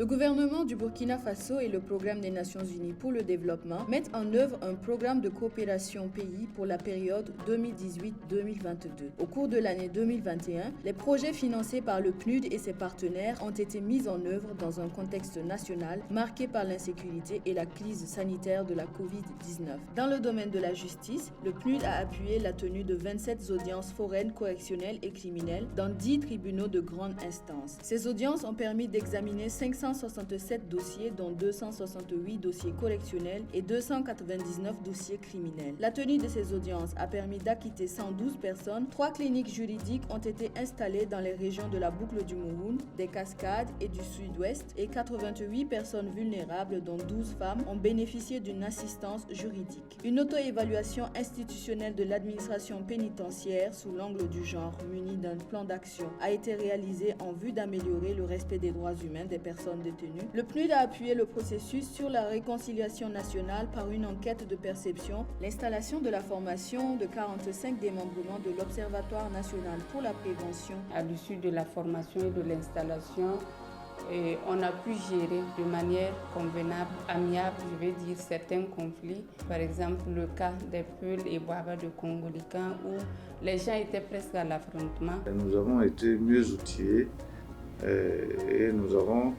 Le gouvernement du Burkina Faso et le Programme des Nations Unies pour le développement mettent en œuvre un programme de coopération pays pour la période 2018-2022. Au cours de l'année 2021, les projets financés par le PNUD et ses partenaires ont été mis en œuvre dans un contexte national marqué par l'insécurité et la crise sanitaire de la COVID-19. Dans le domaine de la justice, le PNUD a appuyé la tenue de 27 audiences foraines correctionnelles et criminelles dans 10 tribunaux de grande instance. Ces audiences ont permis d'examiner 567 dossiers, dont 268 dossiers correctionnels et 299 dossiers criminels. La tenue de ces audiences a permis d'acquitter 112 personnes. 3 cliniques juridiques ont été installées dans les régions de la boucle du Mouhoun, des Cascades et du Sud-Ouest, et 88 personnes vulnérables, dont 12 femmes, ont bénéficié d'une assistance juridique. Une auto-évaluation institutionnelle de l'administration pénitentiaire sous l'angle du genre, munie d'un plan d'action, a été réalisée en vue d'améliorer le respect des droits humains des personnes détenues. Le PNUD a appuyé le processus sur la réconciliation nationale par une enquête de perception, l'installation de la formation de 45 démembrements de l'Observatoire national pour la prévention. À l'issue de la formation et de l'installation, on a pu gérer de manière convenable, amiable, je vais dire, certains conflits. Par exemple, le cas des Peuls et Bouaba de Congolican où les gens étaient presque à l'affrontement. Nous avons été mieux outillés et nous avons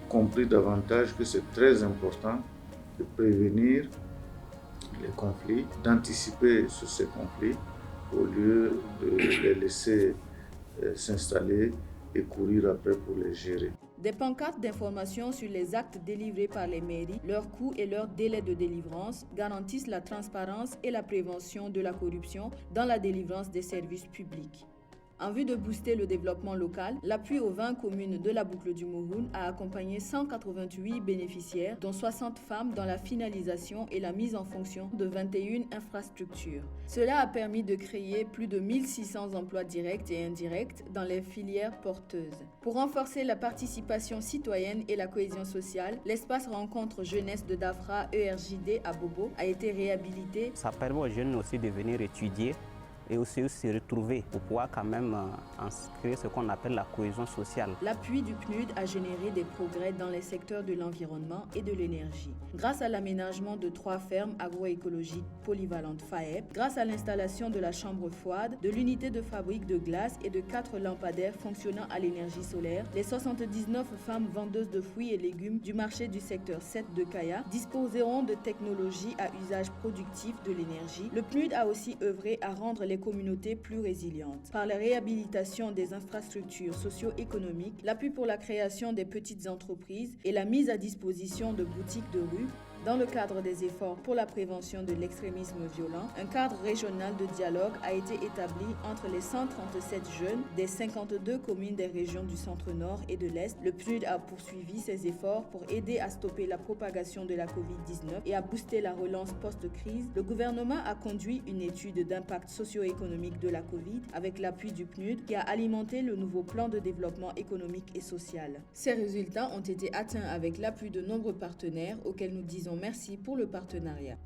compris davantage que c'est très important de prévenir les conflits, d'anticiper sur ces conflits au lieu de les laisser s'installer et courir après pour les gérer. Des pancartes d'information sur les actes délivrés par les mairies, leurs coûts et leurs délais de délivrance garantissent la transparence et la prévention de la corruption dans la délivrance des services publics. En vue de booster le développement local, l'appui aux 20 communes de la boucle du Mouhoun a accompagné 188 bénéficiaires, dont 60 femmes, dans la finalisation et la mise en fonction de 21 infrastructures. Cela a permis de créer plus de 1600 emplois directs et indirects dans les filières porteuses. Pour renforcer la participation citoyenne et la cohésion sociale, l'espace rencontre jeunesse de Dafra ERJD à Bobo a été réhabilité. Ça permet aux jeunes aussi de venir étudier et aussi se retrouver pour pouvoir quand même inscrire ce qu'on appelle la cohésion sociale. L'appui du PNUD a généré des progrès dans les secteurs de l'environnement et de l'énergie. Grâce à l'aménagement de 3 fermes agroécologiques polyvalentes FAEP, grâce à l'installation de la chambre froide, de l'unité de fabrique de glace et de 4 lampadaires fonctionnant à l'énergie solaire, les 79 femmes vendeuses de fruits et légumes du marché du secteur 7 de Kaya disposeront de technologies à usage productif de l'énergie. Le PNUD a aussi œuvré à rendre les communautés plus résilientes. Par la réhabilitation des infrastructures socio-économiques, l'appui pour la création des petites entreprises et la mise à disposition de boutiques de rue, dans le cadre des efforts pour la prévention de l'extrémisme violent, un cadre régional de dialogue a été établi entre les 137 jeunes des 52 communes des régions du centre-nord et de l'Est. Le PNUD a poursuivi ses efforts pour aider à stopper la propagation de la COVID-19 et à booster la relance post-crise. Le gouvernement a conduit une étude d'impact socio-économique de la COVID avec l'appui du PNUD qui a alimenté le nouveau plan de développement économique et social. Ces résultats ont été atteints avec l'appui de nombreux partenaires auxquels nous disons merci pour le partenariat.